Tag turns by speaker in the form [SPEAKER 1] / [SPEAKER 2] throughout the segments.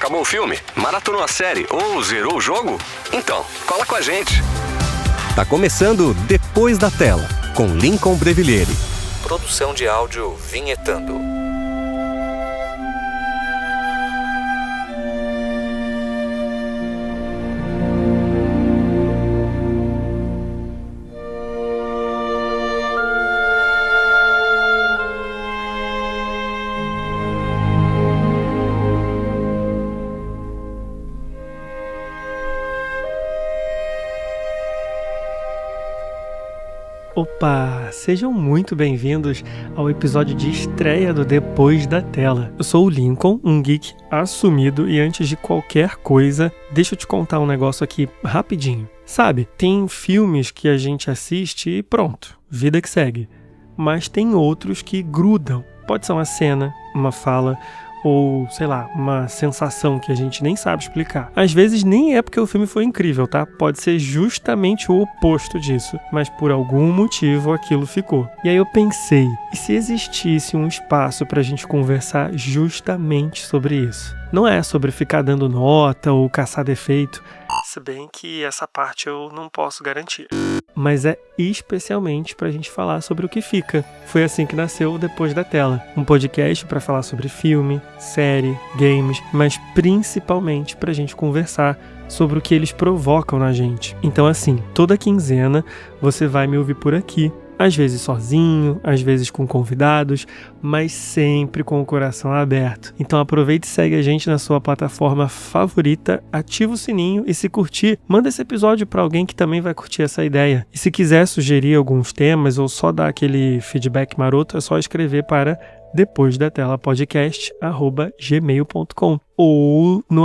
[SPEAKER 1] acabou o filme? Maratonou a série ou zerou o jogo? Então, cola com a gente.
[SPEAKER 2] Tá começando Depois da Tela, com Lincoln Breviglieri.
[SPEAKER 3] Produção de áudio Vinhetando.
[SPEAKER 4] Opa! Sejam muito bem-vindos ao episódio de estreia do Depois da Tela. Eu sou o Lincoln, um geek assumido, e antes de qualquer coisa, deixa eu te contar um negócio aqui rapidinho. Sabe, tem filmes que a gente assiste e pronto, vida que segue. Mas tem outros que grudam. Pode ser uma cena, uma fala, ou, sei lá, uma sensação que a gente nem sabe explicar. Às vezes nem é porque o filme foi incrível, tá? Pode ser justamente o oposto disso, mas por algum motivo aquilo ficou. E aí eu pensei, e se existisse um espaço pra gente conversar justamente sobre isso? Não é sobre ficar dando nota ou caçar defeito, se bem que essa parte eu não posso garantir. Mas é especialmente pra gente falar sobre o que fica. Foi assim que nasceu Depois da Tela. Um podcast pra falar sobre filme, série, games, mas principalmente pra gente conversar sobre o que eles provocam na gente. Então assim, toda quinzena você vai me ouvir por aqui. Às vezes sozinho, às vezes com convidados, mas sempre com o coração aberto. Então aproveite e segue a gente na sua plataforma favorita, ativa o sininho e, se curtir, manda esse episódio para alguém que também vai curtir essa ideia. E se quiser sugerir alguns temas ou só dar aquele feedback maroto, é só escrever para depoisdatelapodcast@gmail.com ou no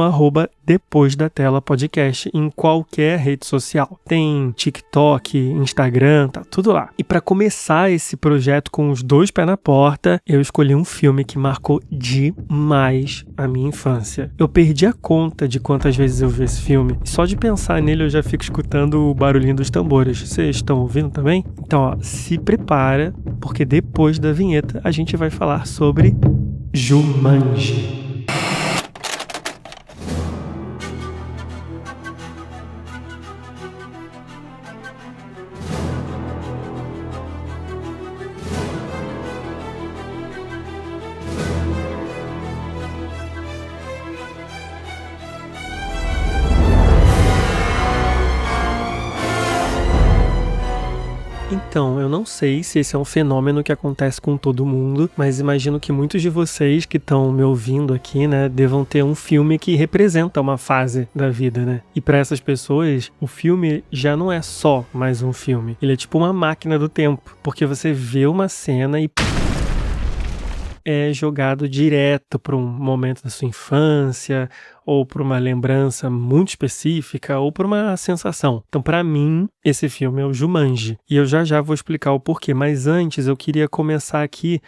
[SPEAKER 4] @depoisdatelapodcast em qualquer rede social. Tem TikTok, Instagram, tá tudo lá. E para começar esse projeto com os dois pés na porta, eu escolhi um filme que marcou demais a minha infância. Eu perdi a conta de quantas vezes eu vi esse filme. Só de pensar nele eu já fico escutando o barulhinho dos tambores. Vocês estão ouvindo também? Então, ó, se prepara, porque depois da vinheta a gente vai falar sobre Jumanji. Então, eu não sei se esse é um fenômeno que acontece com todo mundo, mas imagino que muitos de vocês que estão me ouvindo aqui, né, devam ter um filme que representa uma fase da vida, né? E para essas pessoas, o filme já não é só mais um filme. Ele é tipo uma máquina do tempo, porque você vê uma cena e é jogado direto para um momento da sua infância, ou para uma lembrança muito específica, ou para uma sensação. Então, para mim, esse filme é o Jumanji. E eu já vou explicar o porquê. Mas antes, eu queria começar aqui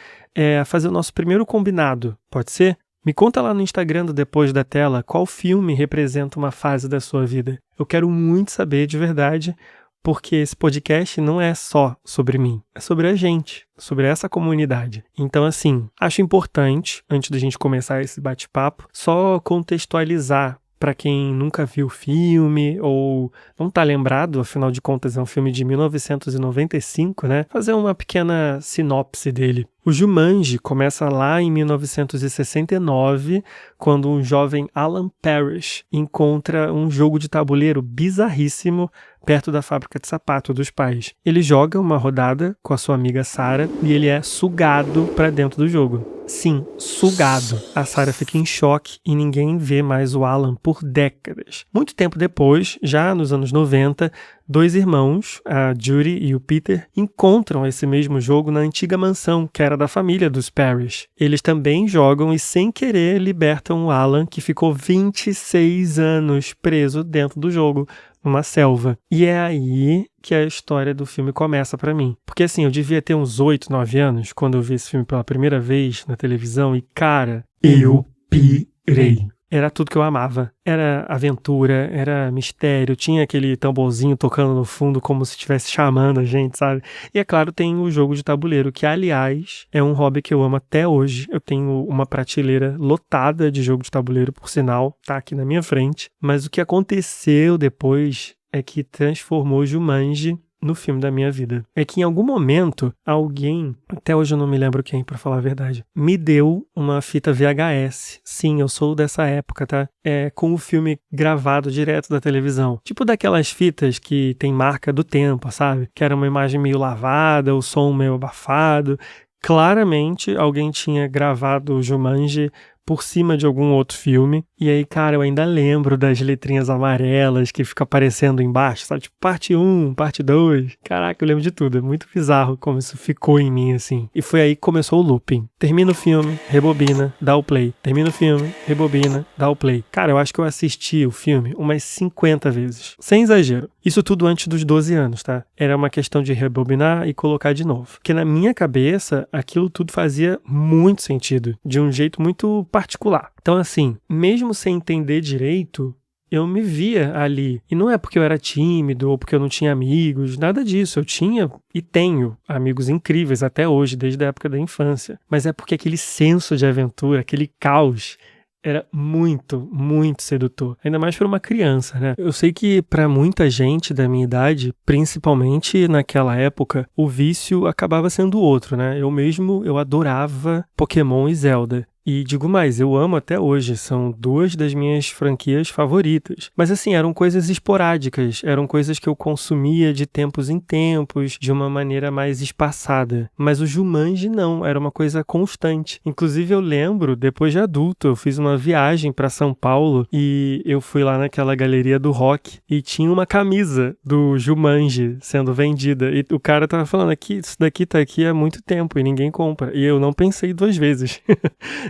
[SPEAKER 4] a fazer o nosso primeiro combinado. Pode ser? Me conta lá no Instagram do Depois da Tela qual filme representa uma fase da sua vida. Eu quero muito saber, de verdade, porque esse podcast não é só sobre mim, é sobre a gente, sobre essa comunidade. Então, assim, acho importante, antes da gente começar esse bate-papo, só contextualizar para quem nunca viu o filme ou não tá lembrado, afinal de contas é um filme de 1995, né? Fazer uma pequena sinopse dele. O Jumanji começa lá em 1969, quando um jovem Alan Parrish encontra um jogo de tabuleiro bizarríssimo perto da fábrica de sapato dos pais. Ele joga uma rodada com a sua amiga Sarah e ele é sugado para dentro do jogo. Sim, sugado. A Sarah fica em choque e ninguém vê mais o Alan por décadas. Muito tempo depois, já nos anos 90, dois irmãos, a Judy e o Peter, encontram esse mesmo jogo na antiga mansão, que era da família dos Parrish. Eles também jogam e, sem querer, libertam o Alan, que ficou 26 anos preso dentro do jogo, numa selva. E é aí que a história do filme começa pra mim. Porque assim, eu devia ter uns 8, 9 anos, quando eu vi esse filme pela primeira vez na televisão, e cara, eu pirei. era tudo que eu amava. Era aventura, era mistério, tinha aquele tamborzinho tocando no fundo como se estivesse chamando a gente, sabe? E é claro, tem o jogo de tabuleiro, que aliás é um hobby que eu amo até hoje. Eu tenho uma prateleira lotada de jogo de tabuleiro, por sinal, tá aqui na minha frente. Mas o que aconteceu depois é que transformou Jumanji no filme da minha vida. É que em algum momento, alguém, até hoje eu não me lembro quem, pra falar a verdade, me deu uma fita VHS. Sim, eu sou dessa época, tá? Com o filme gravado direto da televisão. Tipo daquelas fitas que tem marca do tempo, sabe? Que era uma imagem meio lavada, o som meio abafado. Claramente, alguém tinha gravado o Jumanji por cima de algum outro filme. E aí, cara, eu ainda lembro das letrinhas amarelas que fica aparecendo embaixo, sabe? Tipo, parte 1, parte 2. Caraca, eu lembro de tudo. É muito bizarro como isso ficou em mim, assim. E foi aí que começou o looping. Termina o filme, rebobina, dá o play. Termina o filme, rebobina, dá o play. Cara, eu acho que eu assisti o filme umas 50 vezes. Sem exagero. Isso tudo antes dos 12 anos, tá? Era uma questão de rebobinar e colocar de novo. Porque na minha cabeça, aquilo tudo fazia muito sentido. De um jeito muito particular. Então, assim, mesmo sem entender direito, eu me via ali. E não é porque eu era tímido ou porque eu não tinha amigos, nada disso. Eu tinha e tenho amigos incríveis até hoje, desde a época da infância. Mas é porque aquele senso de aventura, aquele caos, era muito, muito sedutor. Ainda mais para uma criança, né? Eu sei que para muita gente da minha idade, principalmente naquela época, o vício acabava sendo outro, né? Eu adorava Pokémon e Zelda. E digo mais, eu amo até hoje, são 2 das minhas franquias favoritas. Mas assim, eram coisas esporádicas, eram coisas que eu consumia de tempos em tempos, de uma maneira mais espaçada. Mas o Jumanji não, era uma coisa constante. Inclusive eu lembro, depois de adulto, eu fiz uma viagem para São Paulo e eu fui lá naquela galeria do rock e tinha uma camisa do Jumanji sendo vendida. E o cara tava falando aqui, isso daqui tá aqui há muito tempo e ninguém compra. E eu não pensei 2 vezes.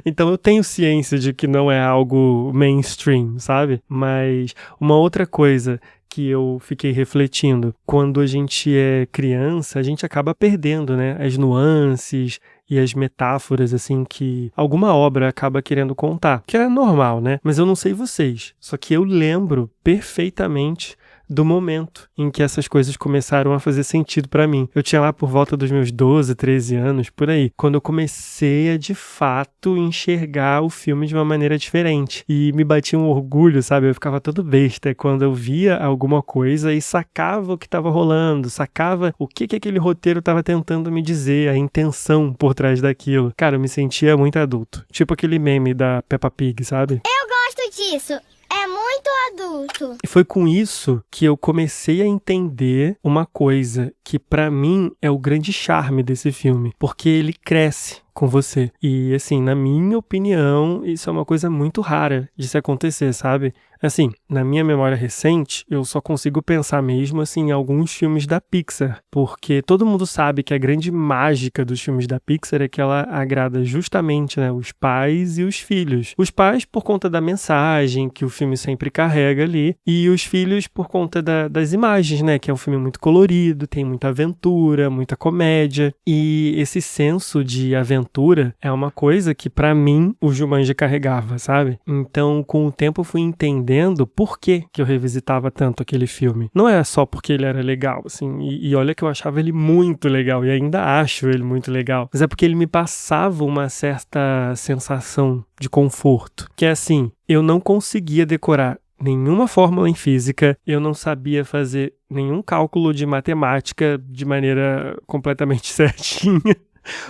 [SPEAKER 4] Então eu tenho ciência de que não é algo mainstream, sabe? Mas uma outra coisa que eu fiquei refletindo, quando a gente é criança, a gente acaba perdendo, né? As nuances e as metáforas, assim, que alguma obra acaba querendo contar. Que é normal, né? Mas eu não sei vocês. Só que eu lembro perfeitamente do momento em que essas coisas começaram a fazer sentido pra mim. Eu tinha lá por volta dos meus 12, 13 anos, por aí, quando eu comecei a, de fato, enxergar o filme de uma maneira diferente. E me batia um orgulho, sabe? Eu ficava todo besta quando eu via alguma coisa e sacava o que estava rolando, sacava o que aquele roteiro estava tentando me dizer, a intenção por trás daquilo. Cara, eu me sentia muito adulto. Tipo aquele meme da Peppa Pig, sabe?
[SPEAKER 5] Eu gosto disso. É muito adulto.
[SPEAKER 4] E foi com isso que eu comecei a entender uma coisa que pra mim é o grande charme desse filme, porque ele cresce com você. E assim, na minha opinião, isso é uma coisa muito rara de se acontecer, sabe? Assim, na minha memória recente, eu só consigo pensar mesmo assim em alguns filmes da Pixar, porque todo mundo sabe que a grande mágica dos filmes da Pixar é que ela agrada justamente, né, os pais e os filhos. Os pais por conta da mensagem que o filme sempre carrega ali, e os filhos por conta das imagens, né, que é um filme muito colorido, tem muita aventura, muita comédia, e esse senso de aventura é uma coisa que pra mim o Jumanji carregava, sabe? Então, com o tempo eu fui entendendo por que eu revisitava tanto aquele filme. Não é só porque ele era legal, assim, e olha que eu achava ele muito legal, e ainda acho ele muito legal, mas é porque ele me passava uma certa sensação de conforto, que é assim, eu não conseguia decorar nenhuma fórmula em física, eu não sabia fazer nenhum cálculo de matemática de maneira completamente certinha.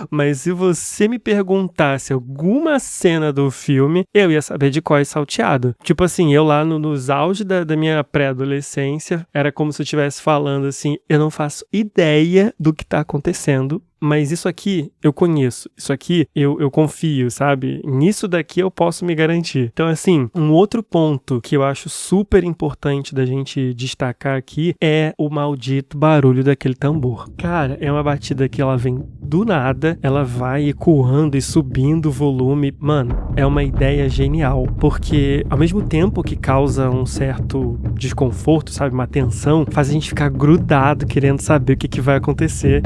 [SPEAKER 4] Mas se você me perguntasse alguma cena do filme, eu ia saber de cor e salteado. Tipo assim, eu lá nos auge da minha pré-adolescência, era como se eu estivesse falando assim, eu não faço ideia do que tá acontecendo, mas isso aqui eu conheço, isso aqui eu confio, sabe? Nisso daqui eu posso me garantir. Então, assim, um outro ponto que eu acho super importante da gente destacar aqui é o maldito barulho daquele tambor. Cara, é uma batida que ela vem do nada, ela vai ecoando e subindo o volume. Mano, é uma ideia genial, porque ao mesmo tempo que causa um certo desconforto, sabe? Uma tensão, faz a gente ficar grudado querendo saber o que vai acontecer.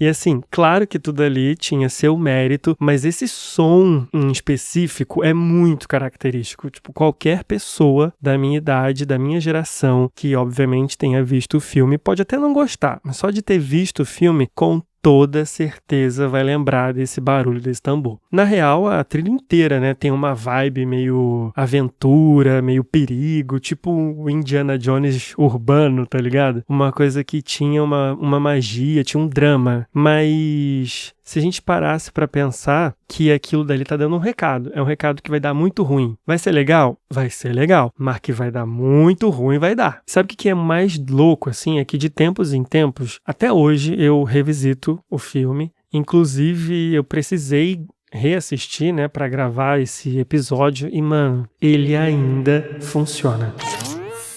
[SPEAKER 4] E assim, claro que tudo ali tinha seu mérito, mas esse som em específico é muito característico. Tipo, qualquer pessoa da minha idade, da minha geração, que obviamente tenha visto o filme, pode até não gostar, mas só de ter visto o filme, com toda certeza vai lembrar desse barulho desse tambor. Na real, a trilha inteira, né, tem uma vibe meio aventura, meio perigo, tipo o Indiana Jones urbano, tá ligado? Uma coisa que tinha uma magia, tinha um drama, mas se a gente parasse pra pensar que aquilo dali tá dando um recado, é um recado que vai dar muito ruim. Vai ser legal? Vai ser legal, mas que vai dar muito ruim, vai dar. Sabe o que é mais louco, assim? É que de tempos em tempos, até hoje, eu revisito o filme. Inclusive, eu precisei reassistir, né, pra gravar esse episódio e, mano, ele ainda funciona.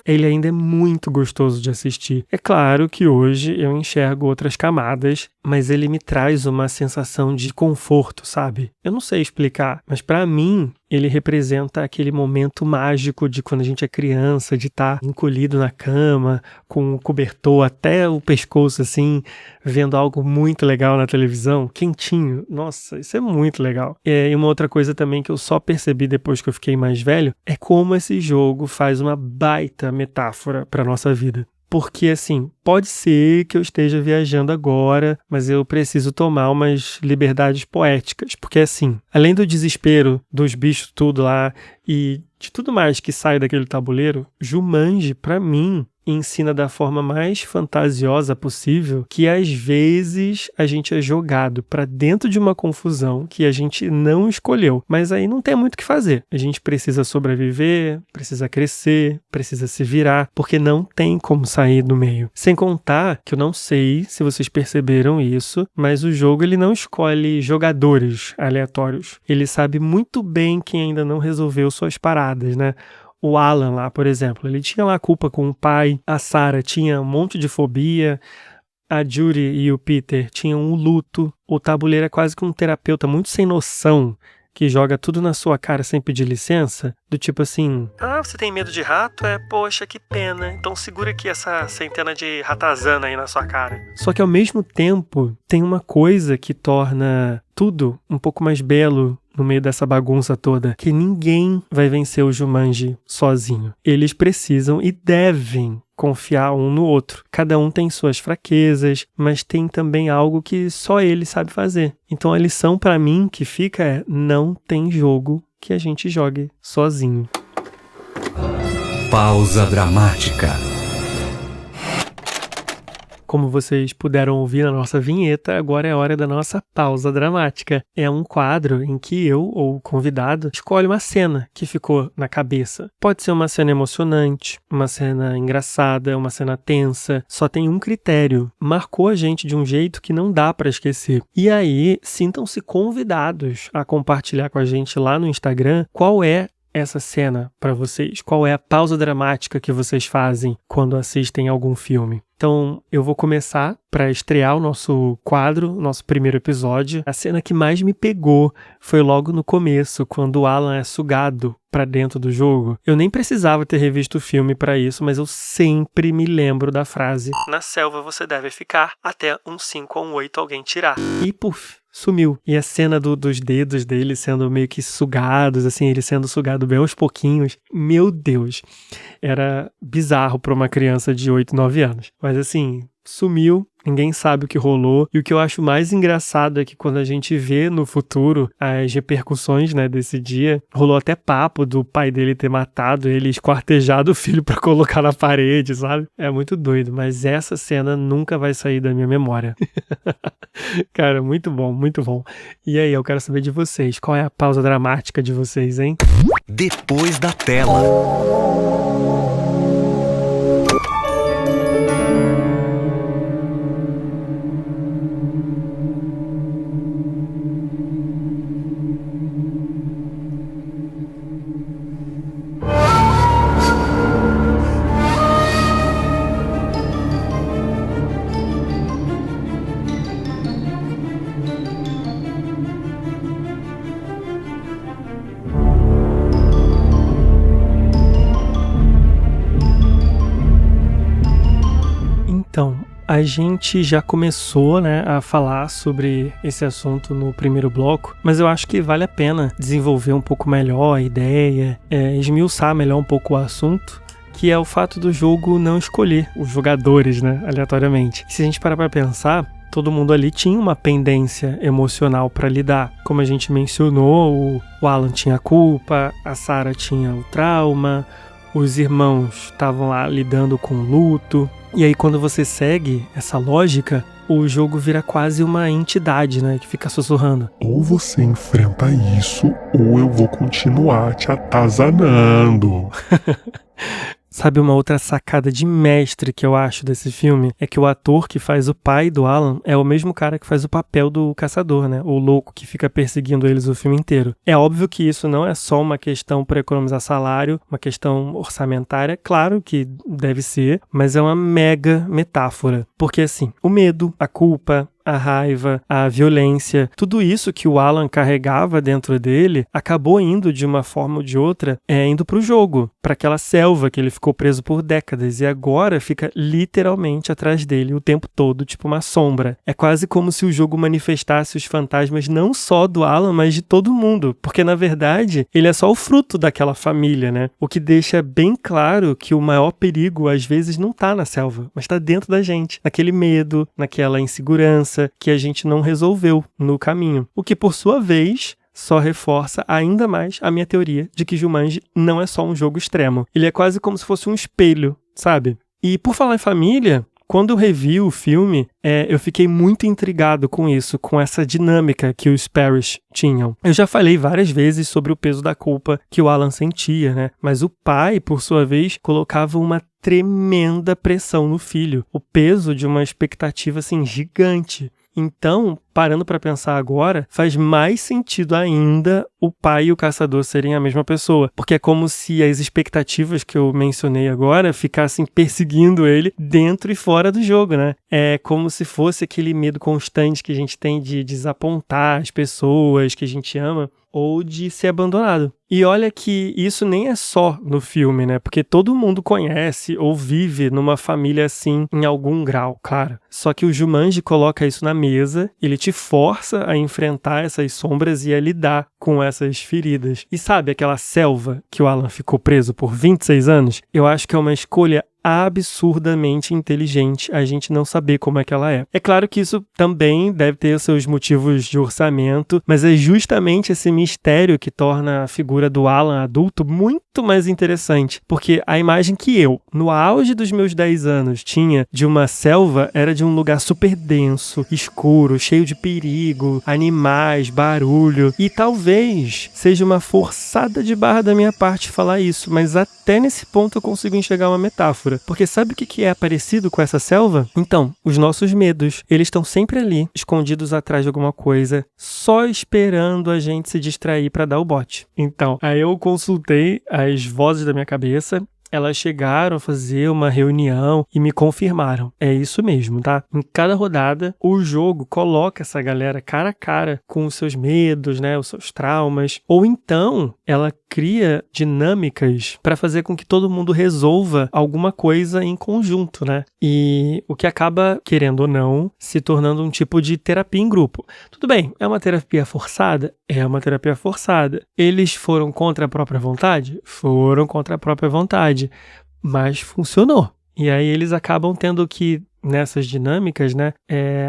[SPEAKER 4] Ele ainda é muito gostoso de assistir. É claro que hoje eu enxergo outras camadas, mas ele me traz uma sensação de conforto, sabe? Eu não sei explicar, mas pra mim ele representa aquele momento mágico de quando a gente é criança, de estar encolhido na cama, com o cobertor até o pescoço assim, vendo algo muito legal na televisão, quentinho. Nossa, isso é muito legal. E uma outra coisa também que eu só percebi depois que eu fiquei mais velho, é como esse jogo faz uma baita metáfora pra nossa vida. Porque, assim, pode ser que eu esteja viajando agora, mas eu preciso tomar umas liberdades poéticas. Porque, assim, além do desespero dos bichos tudo lá e de tudo mais que sai daquele tabuleiro, Jumanji, pra mim, ensina da forma mais fantasiosa possível que às vezes a gente é jogado pra dentro de uma confusão que a gente não escolheu, mas aí não tem muito o que fazer. A gente precisa sobreviver, precisa crescer, precisa se virar, porque não tem como sair do meio. Sem contar que eu não sei se vocês perceberam isso, mas o jogo ele não escolhe jogadores aleatórios. Ele sabe muito bem quem ainda não resolveu suas paradas, né? O Alan lá, por exemplo, ele tinha lá culpa com o pai, a Sarah tinha um monte de fobia, a Judy e o Peter tinham um luto, o tabuleiro é quase que um terapeuta muito sem noção, que joga tudo na sua cara sem pedir licença, do tipo assim, você tem medo de rato? Poxa, que pena, então segura aqui essa centena de ratazana aí na sua cara. Só que ao mesmo tempo, tem uma coisa que torna tudo um pouco mais belo no meio dessa bagunça toda, que ninguém vai vencer o Jumanji sozinho. Eles precisam e devem confiar um no outro. Cada um tem suas fraquezas, mas tem também algo que só ele sabe fazer. Então a lição pra mim que fica é: não tem jogo que a gente jogue sozinho.
[SPEAKER 2] Pausa dramática.
[SPEAKER 4] Como vocês puderam ouvir na nossa vinheta, agora é a hora da nossa pausa dramática. É um quadro em que eu, ou o convidado, escolhe uma cena que ficou na cabeça. Pode ser uma cena emocionante, uma cena engraçada, uma cena tensa. Só tem um critério. Marcou a gente de um jeito que não dá pra esquecer. E aí, sintam-se convidados a compartilhar com a gente lá no Instagram qual é essa cena pra vocês. Qual é a pausa dramática que vocês fazem quando assistem algum filme. Então, eu vou começar para estrear o nosso quadro, nosso primeiro episódio. A cena que mais me pegou foi logo no começo, quando o Alan é sugado para dentro do jogo. Eu nem precisava ter revisto o filme para isso, mas eu sempre me lembro da frase: na selva você deve ficar até um 5 ou um 8 alguém tirar. E puf, sumiu. E a cena dos dedos dele sendo meio que sugados, assim, ele sendo sugado bem aos pouquinhos. Meu Deus, era bizarro para uma criança de 8, 9 anos. Mas assim, sumiu, ninguém sabe o que rolou. E o que eu acho mais engraçado é que quando a gente vê no futuro as repercussões, né, desse dia, rolou até papo do pai dele ter matado ele, esquartejado o filho pra colocar na parede, sabe? É muito doido, mas essa cena nunca vai sair da minha memória. Cara, muito bom, muito bom. E aí, eu quero saber de vocês, qual é a pausa dramática de vocês, hein?
[SPEAKER 2] Depois da tela.
[SPEAKER 4] A gente já começou, né, a falar sobre esse assunto no primeiro bloco, mas eu acho que vale a pena desenvolver um pouco melhor a ideia, esmiuçar melhor um pouco o assunto, que é o fato do jogo não escolher os jogadores, né, aleatoriamente. Se a gente parar pra pensar, todo mundo ali tinha uma pendência emocional para lidar. Como a gente mencionou, o Alan tinha a culpa, a Sarah tinha o trauma, os irmãos estavam lá lidando com o luto. E aí quando você segue essa lógica, o jogo vira quase uma entidade, né, que fica sussurrando.
[SPEAKER 6] Ou você enfrenta isso, ou eu vou continuar te atazanando.
[SPEAKER 4] Sabe, uma outra sacada de mestre que eu acho desse filme é que o ator que faz o pai do Alan é o mesmo cara que faz o papel do caçador, né? O louco que fica perseguindo eles o filme inteiro. É óbvio que isso não é só uma questão para economizar salário, uma questão orçamentária, claro que deve ser, mas é uma mega metáfora. Porque assim, o medo, a culpa, a raiva, a violência, tudo isso que o Alan carregava dentro dele acabou indo de uma forma ou de outra, indo pro jogo, para aquela selva que ele ficou preso por décadas e agora fica literalmente atrás dele o tempo todo, tipo uma sombra. É quase como se o jogo manifestasse os fantasmas não só do Alan, mas de todo mundo, porque na verdade ele é só o fruto daquela família, né? O que deixa bem claro que o maior perigo às vezes não tá na selva, mas tá dentro da gente, naquele medo, naquela insegurança que a gente não resolveu no caminho. O que, por sua vez, só reforça ainda mais a minha teoria de que Jumanji não é só um jogo extremo. Ele é quase como se fosse um espelho, sabe? E por falar em família, quando eu revi o filme, eu fiquei muito intrigado com isso, com essa dinâmica que os Parrish tinham. Eu já falei várias vezes sobre o peso da culpa que o Alan sentia, né? Mas o pai, por sua vez, colocava uma tremenda pressão no filho. O peso de uma expectativa, assim, gigante. Então, parando para pensar agora, faz mais sentido ainda o pai e o caçador serem a mesma pessoa. Porque é como se as expectativas que eu mencionei agora ficassem perseguindo ele dentro e fora do jogo, né? É como se fosse aquele medo constante que a gente tem de desapontar as pessoas que a gente ama ou de ser abandonado. E olha que isso nem é só no filme, né? Porque todo mundo conhece ou vive numa família assim em algum grau, claro. Só que o Jumanji coloca isso na mesa, ele te força a enfrentar essas sombras e a lidar com essas feridas. E sabe aquela selva que o Alan ficou preso por 26 anos? Eu acho que é uma escolha absurdamente inteligente a gente não saber como é que ela é. É claro que isso também deve ter seus motivos de orçamento, mas é justamente esse mistério que torna a figura do Alan adulto muito mais interessante, porque a imagem que eu, no auge dos meus 10 anos, tinha de uma selva era de um lugar super denso, escuro, cheio de perigo, animais, barulho, e talvez seja uma forçada de barra da minha parte falar isso, mas até nesse ponto eu consigo enxergar uma metáfora. Porque sabe o que é parecido com essa selva? Então, os nossos medos, eles estão sempre ali, escondidos atrás de alguma coisa, só esperando a gente se distrair para dar o bote. Então, aí eu consultei as vozes da minha cabeça, elas chegaram a fazer uma reunião e me confirmaram. É isso mesmo, tá? Em cada rodada, o jogo coloca essa galera cara a cara com os seus medos, né? Os seus traumas. Ou então, ela cria dinâmicas para fazer com que todo mundo resolva alguma coisa em conjunto, né? E o que acaba, querendo ou não, se tornando um tipo de terapia em grupo. Tudo bem, é uma terapia forçada? É uma terapia forçada. Eles foram contra a própria vontade? Foram contra a própria vontade. Mas funcionou. E aí eles acabam tendo que, nessas dinâmicas, né,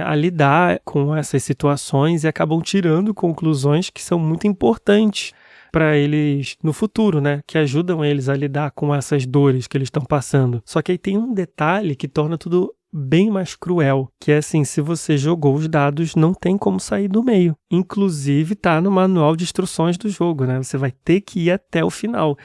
[SPEAKER 4] a lidar com essas situações e acabam tirando conclusões que são muito importantes para eles no futuro, né, que ajudam eles a lidar com essas dores que eles estão passando. Só que aí tem um detalhe que torna tudo bem mais cruel, que é assim, se você jogou os dados, não tem como sair do meio. Inclusive tá no manual de instruções do jogo, né, você vai ter que ir até o final.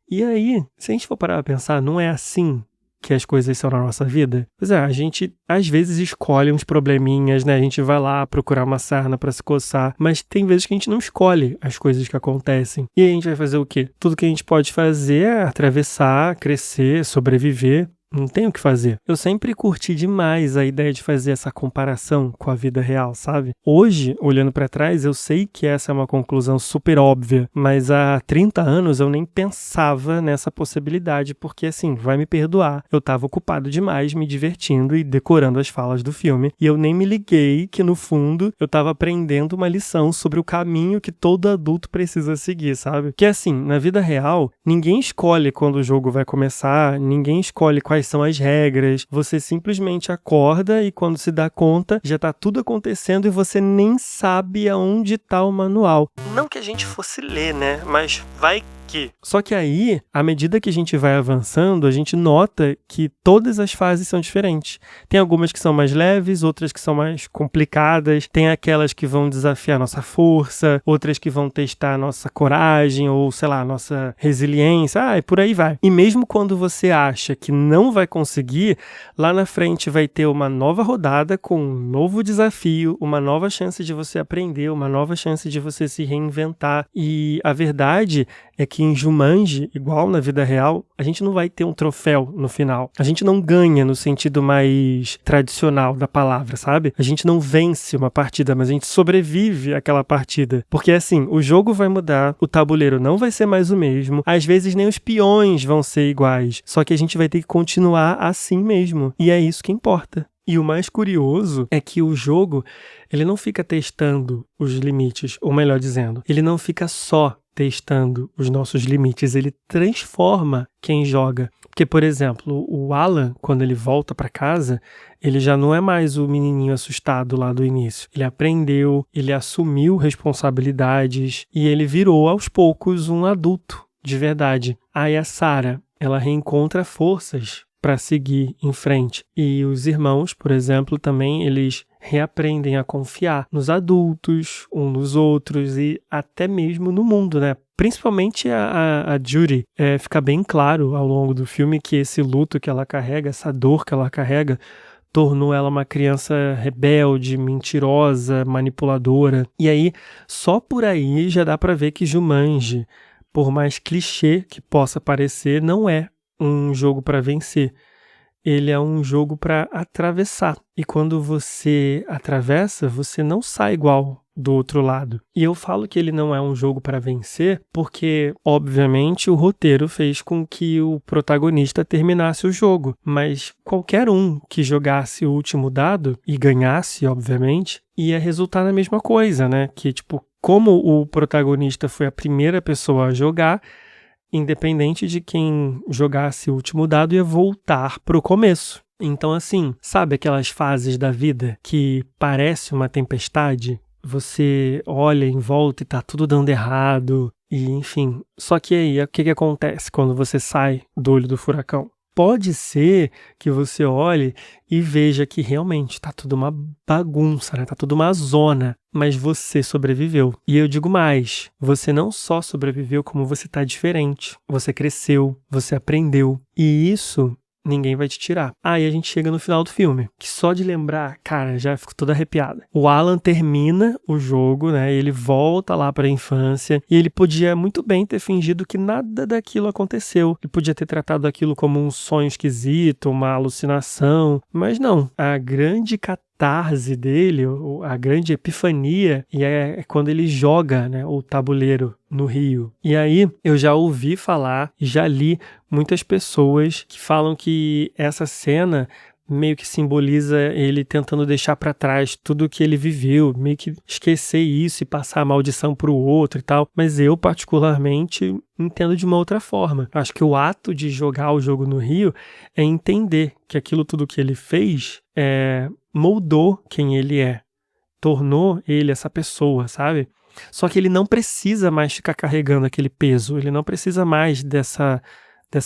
[SPEAKER 4] E aí, se a gente for parar pra pensar, não é assim que as coisas são na nossa vida? Pois é, a gente às vezes escolhe uns probleminhas, né? A gente vai lá procurar uma sarna pra se coçar, mas tem vezes que a gente não escolhe as coisas que acontecem. E aí a gente vai fazer o quê? Tudo que a gente pode fazer é atravessar, crescer, sobreviver. Não tem o que fazer. Eu sempre curti demais a ideia de fazer essa comparação com a vida real, sabe? Hoje, olhando pra trás, eu sei que essa é uma conclusão super óbvia, mas há 30 anos eu nem pensava nessa possibilidade, porque assim, vai me perdoar, eu tava ocupado demais me divertindo e decorando as falas do filme, e eu nem me liguei que no fundo eu tava aprendendo uma lição sobre o caminho que todo adulto precisa seguir, sabe? Que assim, na vida real, ninguém escolhe quando o jogo vai começar, ninguém escolhe quais são as regras, você simplesmente acorda e quando se dá conta, já tá tudo acontecendo e você nem sabe aonde tá o manual. Não que a gente fosse ler, né? Mas vai que... Só que aí, à medida que a gente vai avançando, a gente nota que todas as fases são diferentes. Tem algumas que são mais leves, outras que são mais complicadas, tem aquelas que vão desafiar a nossa força, outras que vão testar a nossa coragem ou, sei lá, a nossa resiliência, e por aí vai. E mesmo quando você acha que não vai conseguir, lá na frente vai ter uma nova rodada com um novo desafio, uma nova chance de você aprender, uma nova chance de você se reinventar. E a verdade é que em Jumanji, igual na vida real, a gente não vai ter um troféu no final. A gente não ganha no sentido mais tradicional da palavra, sabe? A gente não vence uma partida, mas a gente sobrevive àquela partida. Porque assim, o jogo vai mudar, o tabuleiro não vai ser mais o mesmo, às vezes nem os peões vão ser iguais, só que a gente vai ter que continuar assim mesmo. E é isso que importa. E o mais curioso é que o jogo, ele não fica testando os limites, ou melhor dizendo, ele não fica só testando os nossos limites, ele transforma quem joga. Porque, por exemplo, o Alan, quando ele volta para casa, ele já não é mais o menininho assustado lá do início. Ele aprendeu, ele assumiu responsabilidades e ele virou, aos poucos, um adulto de verdade. Aí a Sarah, ela reencontra forças para seguir em frente. E os irmãos, por exemplo, também, eles reaprendem a confiar nos adultos, uns nos outros e até mesmo no mundo, né? Principalmente a Judy. Fica bem claro ao longo do filme que esse luto que ela carrega, essa dor que ela carrega, tornou ela uma criança rebelde, mentirosa, manipuladora. E aí, só por aí já dá para ver que Jumanji, por mais clichê que possa parecer, não é um jogo para vencer. Ele é um jogo para atravessar. E quando você atravessa, você não sai igual do outro lado. E eu falo que ele não é um jogo para vencer porque, obviamente, o roteiro fez com que o protagonista terminasse o jogo. Mas qualquer um que jogasse o último dado e ganhasse, obviamente, ia resultar na mesma coisa, né? Que, tipo, como o protagonista foi a primeira pessoa a jogar, independente de quem jogasse o último dado, ia voltar pro começo. Então, assim, sabe aquelas fases da vida que parece uma tempestade? Você olha em volta e tá tudo dando errado, e enfim. Só que aí, o que acontece quando você sai do olho do furacão? Pode ser que você olhe e veja que realmente tá tudo uma bagunça, né? Tá tudo uma zona, mas você sobreviveu. E eu digo mais, você não só sobreviveu, como você tá diferente. Você cresceu, você aprendeu. E isso ninguém vai te tirar. Aí a gente chega no final do filme, que só de lembrar, cara, já fico toda arrepiada. O Alan termina o jogo, né? Ele volta lá para a infância e ele podia muito bem ter fingido que nada daquilo aconteceu. Ele podia ter tratado aquilo como um sonho esquisito, uma alucinação, mas não. A grande catarse dele, a grande epifania, e é quando ele joga, né, o tabuleiro no rio. E aí eu já ouvi falar, já li muitas pessoas que falam que essa cena meio que simboliza ele tentando deixar para trás tudo que ele viveu, meio que esquecer isso e passar a maldição pro outro e tal. Mas eu, particularmente, entendo de uma outra forma. Acho que o ato de jogar o jogo no rio é entender que aquilo tudo que ele fez moldou quem ele é, tornou ele essa pessoa, sabe? Só que ele não precisa mais ficar carregando aquele peso, ele não precisa mais dessa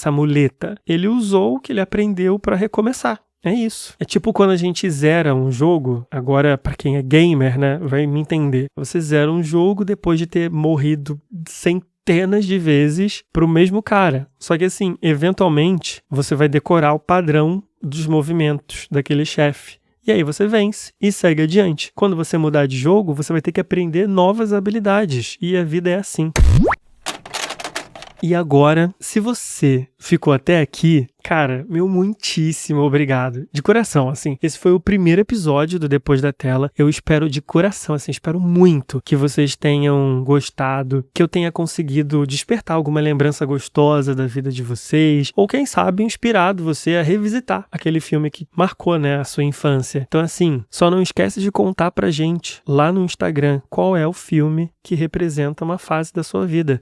[SPEAKER 4] muleta. Ele usou o que ele aprendeu para recomeçar. É isso. É tipo quando a gente zera um jogo, agora para quem é gamer, né, vai me entender. Você zera um jogo depois de ter morrido centenas de vezes pro mesmo cara. Só que assim, eventualmente, você vai decorar o padrão dos movimentos daquele chefe. E aí você vence e segue adiante. Quando você mudar de jogo, você vai ter que aprender novas habilidades. E a vida é assim. E agora, se você ficou até aqui, cara, meu muitíssimo obrigado. De coração, assim. Esse foi o primeiro episódio do Depois da Tela. Eu espero de coração, assim, espero muito que vocês tenham gostado, que eu tenha conseguido despertar alguma lembrança gostosa da vida de vocês, ou quem sabe inspirado você a revisitar aquele filme que marcou, né, a sua infância. Então, assim, só não esquece de contar pra gente lá no Instagram qual é o filme que representa uma fase da sua vida.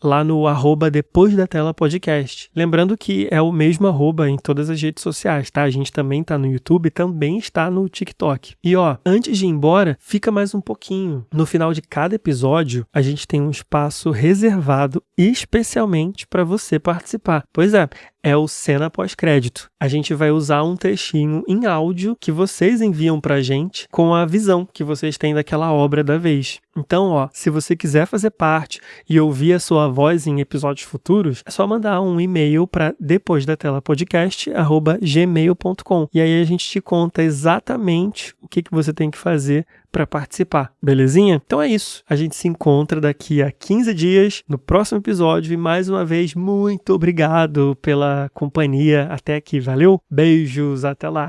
[SPEAKER 4] Lá no @Depois da Tela Podcast. Lembrando que é o mesmo @ em todas as redes sociais, tá? A gente também tá no YouTube, também está no TikTok. E ó, antes de ir embora, fica mais um pouquinho. No final de cada episódio, a gente tem um espaço reservado especialmente para você participar. Pois é o Cena Pós-Crédito. A gente vai usar um trechinho em áudio que vocês enviam pra gente com a visão que vocês têm daquela obra da vez. Então, ó, se você quiser fazer parte e ouvir a sua voz em episódios futuros, é só mandar um e-mail para depoisdatelapodcast@gmail.com. E aí a gente te conta exatamente o que você tem que fazer para participar, belezinha? Então é isso. A gente se encontra daqui a 15 dias no próximo episódio e mais uma vez, muito obrigado pela companhia até aqui, valeu? Beijos, até lá.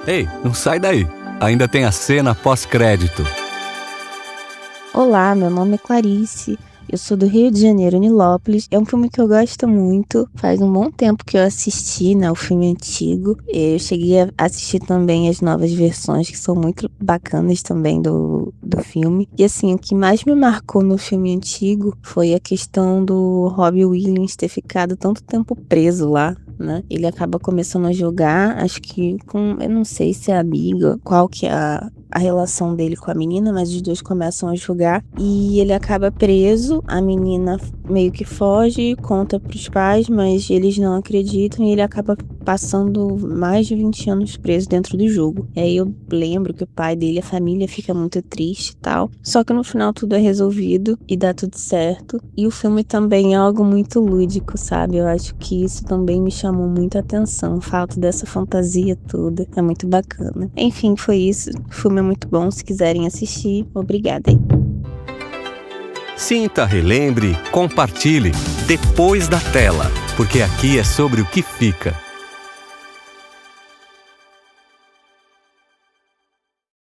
[SPEAKER 2] Ei, não sai daí. Ainda tem a cena pós-crédito.
[SPEAKER 7] Olá, meu nome é Clarice. Eu sou do Rio de Janeiro, Nilópolis. É um filme que eu gosto muito. Faz um bom tempo que eu assisti, né, o filme antigo. Eu cheguei a assistir também as novas versões, que são muito bacanas também do filme. E assim, o que mais me marcou no filme antigo foi a questão do Robbie Williams ter ficado tanto tempo preso lá, né? Ele acaba começando a jogar, acho que com, eu não sei se é amiga, qual que é a relação dele com a menina, mas os dois começam a jogar e ele acaba preso. A menina meio que foge, conta pros pais, mas eles não acreditam e ele acaba passando mais de 20 anos preso dentro do jogo. E aí eu lembro que o pai dele, a família fica muito triste e tal, só que no final tudo é resolvido e dá tudo certo. E o filme também é algo muito lúdico, sabe? Eu acho que isso também me chamou muita atenção, o fato dessa fantasia toda, é muito bacana. Enfim, foi isso. O filme é muito bom, se quiserem assistir, obrigada.
[SPEAKER 2] Sinta, relembre, compartilhe Depois da Tela, porque aqui é sobre o que fica.